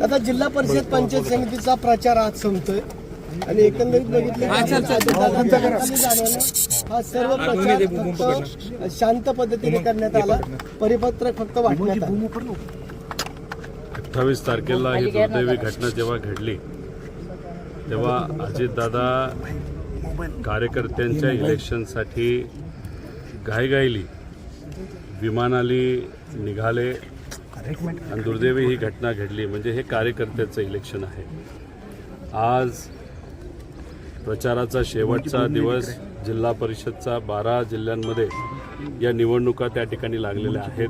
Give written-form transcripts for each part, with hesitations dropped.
आता जिल्हा परिषद पंचायत समितीचा प्रचार आज संपतोय आणि एकंदरीत बघितलं हा सर्व प्रचार फक्त शांत पद्धतीने करण्यात आला, परिपत्रक फक्त वाटण्यात आलं. 28 तारखेला ही दुर्दैवी घटना जेव्हा घडली तेव्हा अजितदादा कार्यकर्त्यांच्या इलेक्शनसाठी घाईघाईली विमानाली निघाले आणि दुर्दैवी ही घटना घडली. म्हणजे हे कार्यकर्त्याचं इलेक्शन आहे. आज प्रचाराचा शेवटचा दिवस, जिल्हा परिषदचा 12 जिल्ह्यांमध्ये या निवडणुका त्या ठिकाणी लागलेल्या आहेत.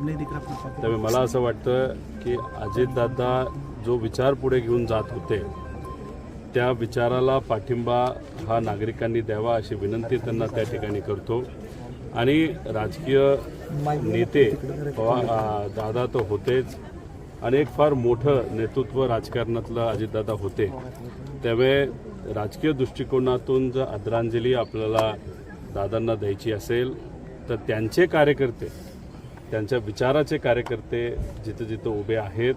त्यामुळे मला असं वाटतं की अजितदादा जो विचार पुढे घेऊन जात होते त्या विचाराला पाठिंबा हा नागरिकांनी द्यावा अशी विनंती त्यांना त्या ठिकाणी करतो. आणि राजकीय नेते दादा तर होतेच, अनेक फार मोठं नेतृत्व राजकारणातलं अजितदादा होते. त्यामुळे राजकीय दृष्टिकोनातून जर आदरांजली आपल्याला दादांना द्यायची असेल तर त्यांचे कार्यकर्ते, त्यांच्या विचाराचे कार्यकर्ते जिथं जिथं उभे आहेत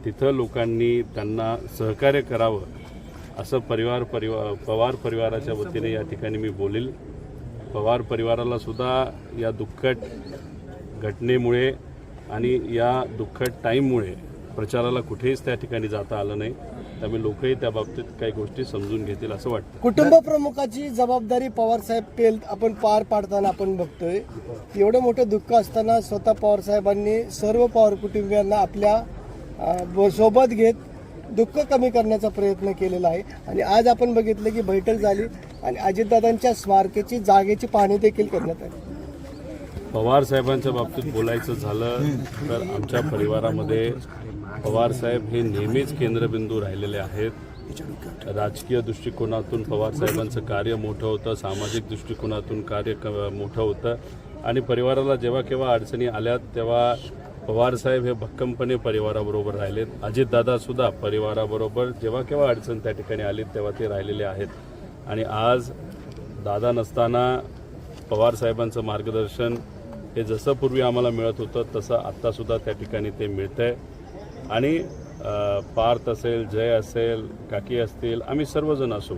तिथं लोकांनी त्यांना सहकार्य करावं असं पवार परिवाराच्या वतीने या ठिकाणी मी बोलेल. पवार परिवाराला सुद्धा या दुःखद घटनेमुळे आणि या दुःखद टाईममुळे प्रचाराला कुठेच त्या ठिकाणी जाता आलं नाही. त्यामुळे लोकही त्या बाबतीत काही गोष्टी समजून घेतील असं वाटतं. कुटुंब प्रमुखाची जबाबदारी पवार साहेब आपण पार पाडताना आपण बघतोय. एवढं मोठं दुःख असताना स्वतः पवार साहेबांनी सर्व पवार कुटुंबियांना आपल्या सोबत घेत दुःख कमी करण्याचा प्रयत्न केलेला आहे. आणि आज आपण बघितलं की बैठक झाली आणि अजितदादांच्या स्मारकाची जागेची पाहणी देखील करण्यात आली. पवार साहेबांच्या बाबतीत बोलायचं झालं तर आमच्या परिवारामध्ये पवार साहेब हे नेहमीच केंद्रबिंदू राहिलेले आहेत. राजकीय दृष्टिकोनातून पवार साहेबांचं कार्य मोठं होतं, सामाजिक दृष्टिकोनातून कार्य मोठं होतं आणि परिवाराला जेव्हा केव्हा अडचणी आल्यात तेव्हा पवार साहेब हे भक्कमपणे परिवाराबरोबर राहिलेत. अजितदादा सुद्धा परिवाराबरोबर जेव्हा केव्हा अडचण त्या ठिकाणी आली तेव्हा ते राहिलेले आहेत. आणि आज दादा नसताना पवार साहेबांचं मार्गदर्शन हे जसं पूर्वी आम्हाला मिळत होतं तसं आत्तासुद्धा त्या ठिकाणी ते मिळतंय. आणि पार्थ असेल, जय असेल, काकी असतील, आम्ही सर्वजण असू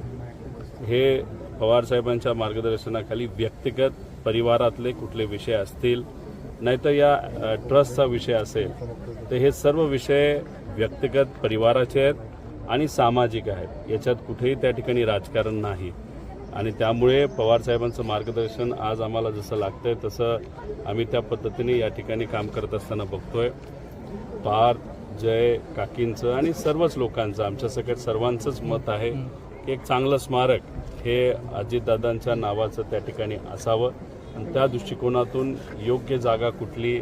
हे पवार साहेबांच्या मार्गदर्शनाखाली व्यक्तिगत परिवारातले कुठले विषय असतील नाहीतर या ट्रस्टचा विषय असेल तर हे सर्व विषय व्यक्तिगत परिवाराचे आहेत आणि सामाजिक आहेत. याच्यात कुठेही त्या ठिकाणी राजकारण नाही. आणि त्यामुळे पवार साहेबांचं मार्गदर्शन आज आम्हाला जसं लागतंय तसं आम्ही त्या पद्धतीने या ठिकाणी काम करत असताना बघतोय. पार्थ, जय, काकींचं आणि सर्वच लोकांचं, आमच्या सगळ्यात सर्वांचंच मत आहे की एक चांगलं स्मारक हे अजितदादांच्या नावाचं त्या ठिकाणी असावं. आणि त्या दृष्टिकोनातून योग्य जागा कुठली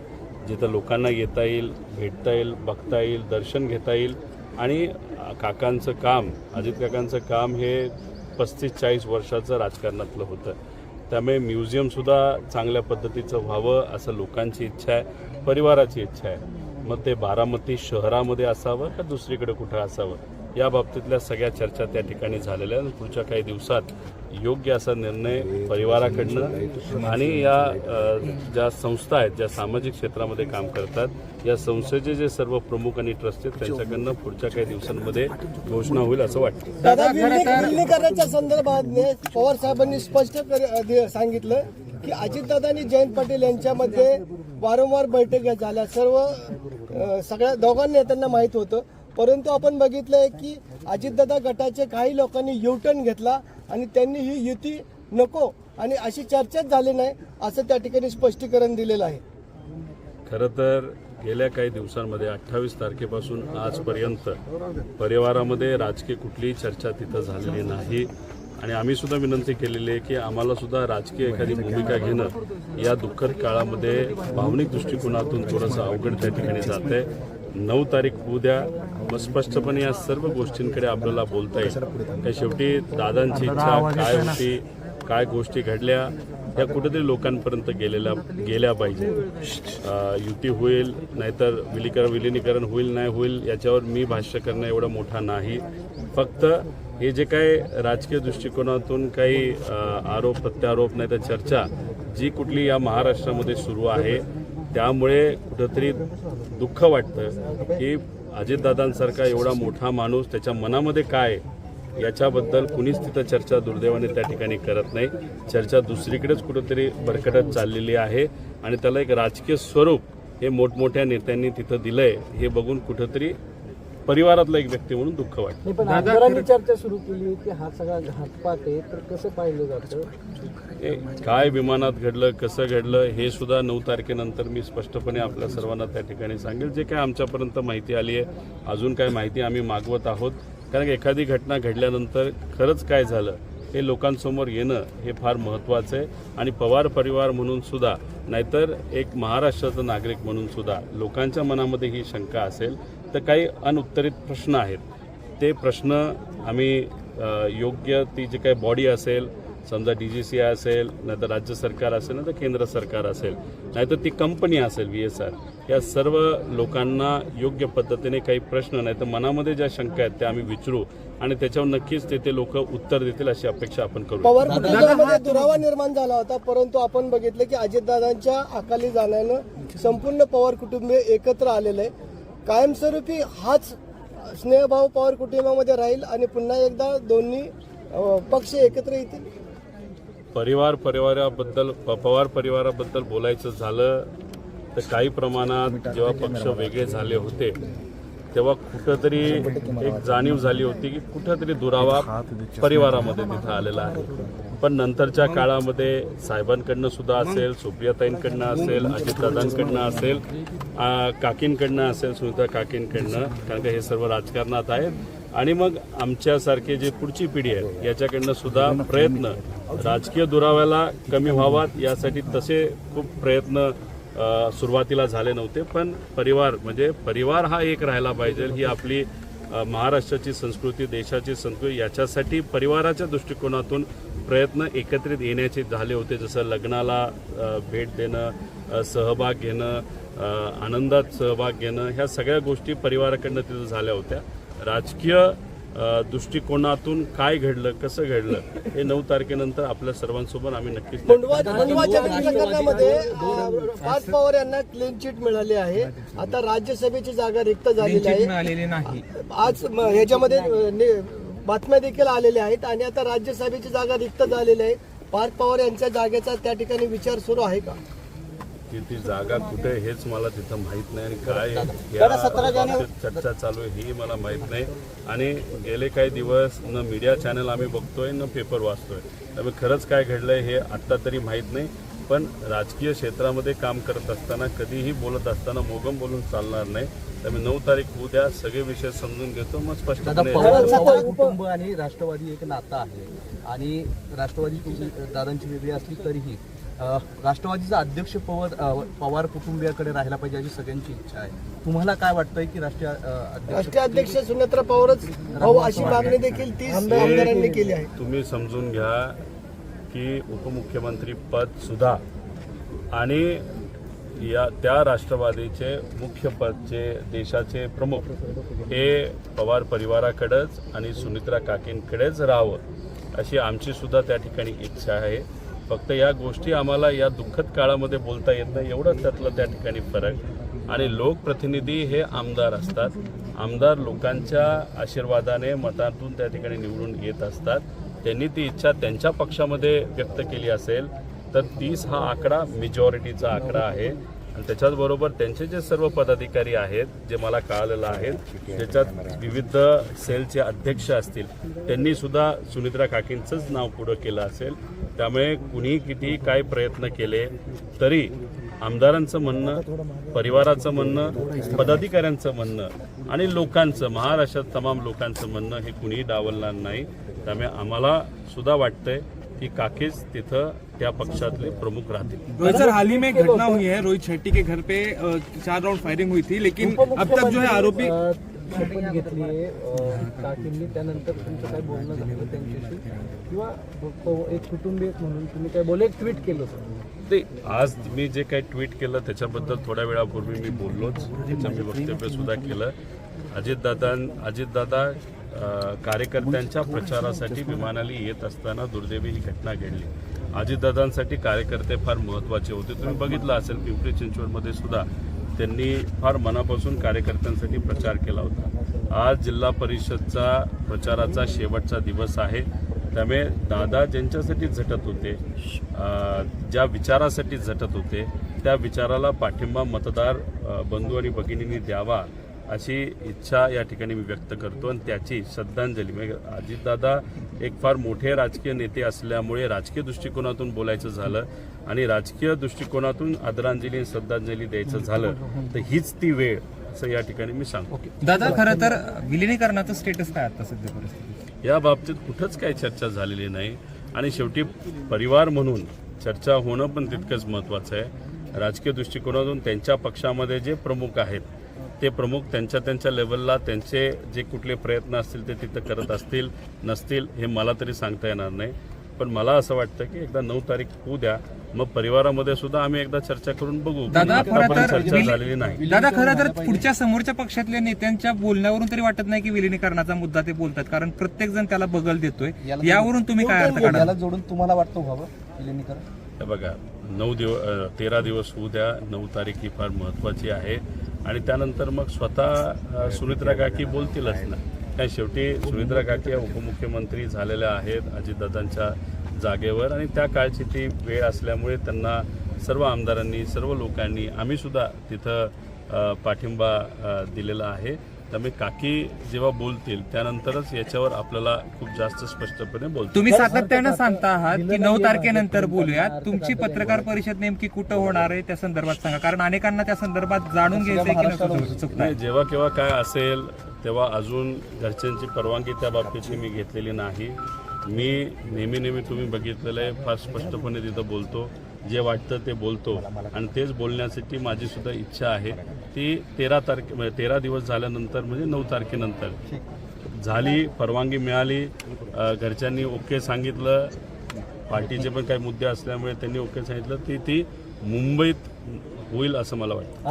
जिथं लोकांना येता येईल, भेटता येईल, बघता येईल, दर्शन घेता येईल. आणि काकांचं काम, अजित काकांचं काम हे 35-40 वर्षाचं राजकारणातलं होतं. त्यामुळे म्युझियमसुद्धा चांगल्या पद्धतीचं व्हावं असं लोकांची इच्छा आहे, परिवाराची इच्छा आहे. मग ते बारामती शहरामध्ये असावं का दुसरीकडे कुठं असावं या बाबतीतल्या सगळ्या चर्चा त्या ठिकाणी झालेल्या आहेत. पुढच्या काही दिवसात योग्य असा निर्णय परिवाराकडनं आणि या ज्या संस्था आहेत ज्या सामाजिक क्षेत्रामध्ये काम करतात या संस्थेचे जे सर्व प्रमुख आणि ट्रस्ट आहेत त्यांच्याकडनं पुढच्या काही दिवसांमध्ये घोषणा होईल असं वाटतं. दादा, विलीनीकरणाच्या संदर्भात पवार साहेबांनी स्पष्ट सांगितलं की अजितदादा आणि जयंत पाटील यांच्यामध्ये वारंवार बैठका झाल्या. सगळ्या दोघांना नेत्यांना माहीत होतं. परंतु आपण बघितलंय की अजितदादा गटाचे काही लोकांनी युटर्न घेतला आणि त्यांनी ही युती नको आणि अशी चर्चाच झाली नाही असं त्या ठिकाणी स्पष्टीकरण दिलेलं आहे. खरं तर गेल्या काही दिवसांमध्ये 28 तारखेपासून आजपर्यंत परिवारामध्ये राजकीय कुठलीही चर्चा तिथं झालेली नाही. आणि आम्ही सुद्धा विनंती केलेली आहे की आम्हाला सुद्धा राजकीय एखादी भूमिका घेणं या दुःखद काळामध्ये भावनिक दृष्टिकोनातून थोडंसं अवघड त्या ठिकाणी जात आहे. 9 तारीख उद्या मग स्पष्टपणे या सर्व गोष्टींकडे आपल्याला बोलता येईल. काही शेवटी दादांची इच्छा काय होती, काय गोष्टी घडल्या या कुठेतरी लोकांपर्यंत गेल्या पाहिजे. युती होईल नाहीतर विलिनीकरण होईल नाही होईल याच्यावर मी भाष्य करणं एवढं मोठा नाही. फक्त हे जे काही राजकीय दृष्टिकोनातून काही आरोप प्रत्यारोप नाही तर चर्चा जी कुठली या महाराष्ट्रामध्ये सुरू आहे त्यामुळे कुठंतरी दुःख वाटतं की अजितदादांसारखा एवढा मोठा माणूस त्याच्या मनामध्ये काय आहे, याच्याबद्दल कुणीच तिथं चर्चा दुर्दैवाने त्या ठिकाणी करत नाही. चर्चा दुसरीकडेच कुठंतरी भरकटत चाललेली आहे आणि त्याला एक राजकीय स्वरूप हे मोठमोठ्या नेत्यांनी तिथं दिलंय हे बघून कुठंतरी परिवारातला एक व्यक्ती म्हणून दुःख वाटतं. पण आमदारांनी चर्चा सुरू केली की हा सगळा घातपात आहे, तर कसं पाहिलं जातं? हे काय विमानात घडलं, कसं घडलं, हे सुद्धा 9 तारखेनंतर मी स्पष्टपणे आपल्या सर्वांना त्या ठिकाणी सांगेल. जे काय आमच्यापर्यंत माहिती आली आहे, अजून काय माहिती आम्ही मागवत आहोत. कारण एखादी घटना घडल्यानंतर खरंच काय झालं हे लोकांसमोर येणं हे फार महत्त्वाचं आहे. आणि पवार परिवार म्हणून सुद्धा, नाहीतर एक महाराष्ट्राचा नागरिक म्हणून सुद्धा लोकांच्या मनामध्ये ही शंका असेल तर काही अनुत्तरित प्रश्न आहेत. ते प्रश्न आम्ही योग्य ती जी काही बॉडी असेल, समजा DGCI असेल, नाहीतर राज्य सरकार असेल, नाहीतर केंद्र सरकार असेल, नाहीतर ती कंपनी असेल VSR, या सर्व लोकांना योग्य पद्धतीने काही प्रश्न नाही तर मनामध्ये ज्या शंका आहेत त्या आम्ही विचारू आणि त्याच्यावर नक्कीच ते लोक उत्तर देतील अशी अपेक्षा आपण करू. पवार कुटुंबामध्ये दुरावा निर्माण झाला होता, परंतु आपण बघितलं की अजितदादांच्या अकाली जाण्यानं संपूर्ण पवार कुटुंबीय एकत्र आलेलं आहे. कायमस्वरूपी हाच स्नेहभाव पवार कुटुंबामध्ये राहील आणि पुन्हा एकदा दोन्ही पक्ष एकत्र येतील. पवार परिवाराबद्दल बोलायचं झालं तर काही प्रमाणात जेव्हा पक्ष वेगळे झाले होते तेव्हा कुठंतरी एक जाणीव झाली होती की कुठंतरी दुरावा परिवारामध्ये तिथं आलेला आहे. पण नंतरच्या काळामध्ये साहेबांकडनं सुद्धा असेल, सुप्रियाताईंकडनं असेल, अजितदादांकडनं असेल, काकींकडनं असेल, सुनीता काकींकडनं, कारण का हे सर्व राजकारणात आहेत. आणि मग आमच्यासारखे जे पुढची पिढी आहे याच्याकडनं सुद्धा प्रयत्न राजकीय दुराव्याला कमी व्हावात यासाठी तसे खूप प्रयत्न सुरुवातीला झाले नव्हते. पण परिवार हा एक राहायला पाहिजे, ही आपली महाराष्ट्राची संस्कृती, देशाची संस्कृती, याच्यासाठी परिवाराच्या दृष्टिकोनातून प्रयत्न एकत्रित येण्याचे झाले होते. जसं लग्नाला भेट देणं, सहभाग घेणं, आनंदात सहभाग घेणं, ह्या सगळ्या गोष्टी परिवाराकडनं तिथं झाल्या होत्या. राजकीय दृष्टिकोनातून काय घडलं, कसं घडलं, हे 9 तारखेनंतर आपल्या सर्वांसोबत आम्ही नक्कीच. मंडवाच्या प्रकरणामध्ये पार्थ पवार यांना क्लीन चिट मिळाली आहे. आता राज्यसभेची जागा रिक्त झालेली आहे. आज ह्याच्यामध्ये बातम्या देखील आलेल्या आहेत आणि आता राज्यसभेची जागा रिक्त झालेली आहे. पार्थ पवार यांच्या जागेचा त्या ठिकाणी विचार सुरू आहे का? ती जागा कुठे हेच मला तिथं माहीत नाही आणि काय चर्चा चालू आहे ही मला माहीत नाही. आणि गेले काही दिवस न मीडिया चॅनल आम्ही बघतोय न पेपर वाचतोय, त्यामुळे खरंच काय घडलंय हे आत्ता तरी माहीत नाही. पण राजकीय क्षेत्रामध्ये काम करत असताना, कधीही बोलत असताना मोगम बोलून चालणार नाही. त्यामुळे 9 तारीख उद्या सगळे विषय समजून घेतो, मग स्पष्टपणे. पवार कुटुंब आणि राष्ट्रवादी एक नातं आहे आणि राष्ट्रवादी दादांची वेगळी असली तरीही राष्ट्रवादीचा अध्यक्ष पवार कुटुंबियाकडे राहायला पाहिजे अशी सगळ्यांची इच्छा आहे. तुम्हाला काय वाटतंय की राष्ट्रीय अध्यक्ष सुनेत्रा पवारच भाऊ अशी मागणी देखील 30 आमदारांनी केली आहे. तुम्ही समजून घ्या की उपमुख्यमंत्री पद सुद्धा आणि त्या राष्ट्रवादीचे मुख्य पदचे देशाचे प्रमुख हे पवार परिवाराकडेच आणि सुनित्रा काकींकडेच राहावं अशी आमची सुद्धा त्या ठिकाणी इच्छा आहे. फक्त या गोष्टी आम्हाला या दुःखद काळामध्ये बोलता येत नाही, एवढंच त्यातलं त्या ठिकाणी फरक. आणि लोकप्रतिनिधी हे आमदार असतात. आमदार लोकांच्या आशीर्वादाने, मतातून त्या ठिकाणी निवडून येत असतात. त्यांनी ती इच्छा त्यांच्या पक्षामध्ये व्यक्त केली असेल तर 30 हा आकडा मेजॉरिटीचा आकडा आहे. आणि त्याच्याचबरोबर त्यांचे जे सर्व पदाधिकारी आहेत, जे मला कळालेलं आहे, ज्याच्यात विविध सेलचे अध्यक्ष असतील, त्यांनी सुद्धा सुनित्रा काकींचंच नाव पुढं केलं असेल. त्यामुळे कुणी किती काय प्रयत्न केले तरी आमदारांचं म्हणणं, परिवाराचं म्हणणं, पदाधिकाऱ्यांचं म्हणणं आणि लोकांचं, महाराष्ट्रात तमाम लोकांचं म्हणणं हे कुणीही डावलणार नाही. त्यामुळे आम्हाला सुद्धा वाटतंय कि काकेज तिथं त्या पक्षातले प्रमुख राहतील. सर, हाल ही में एक घटना हुई है, रोहित शेट्टी के घर पे 4 राउंड फायरिंग हुई थी, लेकिन अब तक जो है आरोपी शपथ घेतली काकींनी, त्यानंतर तुमचं काय बोलणं झालं त्यांच्याशी किंवा एक कुटुंबीय म्हणून तुम्ही काय बोलले, एक ट्विट केलं होतं ते? आज मी जे काही ट्विट केलं त्याच्याबद्दल थोड्या वेळापूर्वी मी बोललोच, त्याचं मी वक्तव्य सुद्धा केलं. अजितदादा कार्यकर्त्यांच्या प्रचारासाठी विमानाने येत असताना दुर्दैवी ही घटना घडली. अजितदादांसाठी कार्यकर्ते फार महत्त्वाचे होते. तुम्ही बघितलं असेल पिंपरी चिंचवडमध्ये सुद्धा त्यांनी फार मनापासून कार्यकर्त्यांसाठी प्रचार केला होता. आज जिल्हा परिषदचा प्रचाराचा शेवटचा दिवस आहे. त्यामुळे दादा ज्यांच्यासाठी झटत होते, ज्या विचारासाठी झटत होते, त्या विचाराला पाठिंबा मतदार बंधू आणि भगिनींनी द्यावा अशी इच्छा या ठिकाणी मी व्यक्त करतो आणि त्याची श्रद्धांजली म्हणजे अजितदादा एक फार मोठे राजकीय नेते असल्यामुळे राजकीय दृष्टिकोनातून बोलायचं झालं आणि राजकीय दृष्टिकोनातून आदरांजली श्रद्धांजली द्यायचं झालं तर हीच ती वेळ असं या ठिकाणी मी सांगतो. दादा खरं तर विलिनीकरणाचं स्टेटस काय आता सध्या परिस्थितीत? या बाबतीत कुठंच काही चर्चा झालेली नाही आणि शेवटी परिवार म्हणून चर्चा होणं पण तितकंच महत्त्वाचं आहे. राजकीय दृष्टिकोनातून त्यांच्या पक्षामध्ये जे प्रमुख आहेत ते प्रमुख त्यांच्या लेवलला त्यांचे जे कुठले प्रयत्न असतील ते तिथं करत असतील नसतील हे मला तरी सांगता येणार नाही. पण मला असं वाटतं की एकदा 9 तारीख होऊ द्या, मग परिवारामध्ये सुद्धा आम्ही एकदा चर्चा करून बघू. दादा खरं तर चर्चा झालेली नाही. दादा खरं तर पुढच्या समोरच्या पक्षातल्या नेत्यांच्या बोलण्यावरून तरी वाटत नाही की विलिनीकरणाचा मुद्दा ते बोलतात, कारण प्रत्येक जण त्याला बगल देतोय. यावरून तुम्ही काय अर्थ काढाल? याला जोडून तुम्हाला वाटतं व्हावं विलिनीकरण? हे बघा 13 दिवस होऊ द्या. 9 तारीख ही फार महत्त्वाची आहे आणि त्यानंतर मग स्वतः सुनित्रा काकी बोलतीलच ना. काय शेवटी सुनित्रा काकी या उपमुख्यमंत्री झालेल्या आहेत अजितदादांच्या जागेवर आणि त्या काळची ती वेळ असल्यामुळे त्यांना सर्व आमदारांनी सर्व लोकांनी आम्ही सुद्धा तिथं पाठिंबा दिलेला आहे. त्यामुळे काकी जेव्हा बोलतील त्यानंतरच याच्यावर आपल्याला खूप जास्त स्पष्टपणे बोलतो. तुम्ही सातत्यानं सांगता आहात की 9 तारखेनंतर बोलूया. तुमची पत्रकार परिषद नेमकी कुठं होणार आहे त्या संदर्भात सांगा, कारण अनेकांना त्या संदर्भात जाणून घ्यायचंय की नको चुकताय. नाही, जेव्हा केव्हा काय असेल तेव्हा अजून घरच्यांची परवानगी त्या बाबतीतली मी घेतलेली नाही. मी नेहमी तुम्ही बघितलेलं आहे फार स्पष्टपणे तिथं बोलतो, जे वाटतं ते बोलतो आणि तेच बोलण्यासाठी माझी सुद्धा इच्छा आहे. ती 13 दिवस झाल्यानंतर म्हणजे 9 तारखेनंतर झाली, परवानगी मिळाली, घरच्यांनी ओके सांगितलं, पार्टीचे पण काही मुद्दे असल्यामुळे त्यांनी ओके सांगितलं, ती मुंबईत होईल असं मला वाटतं.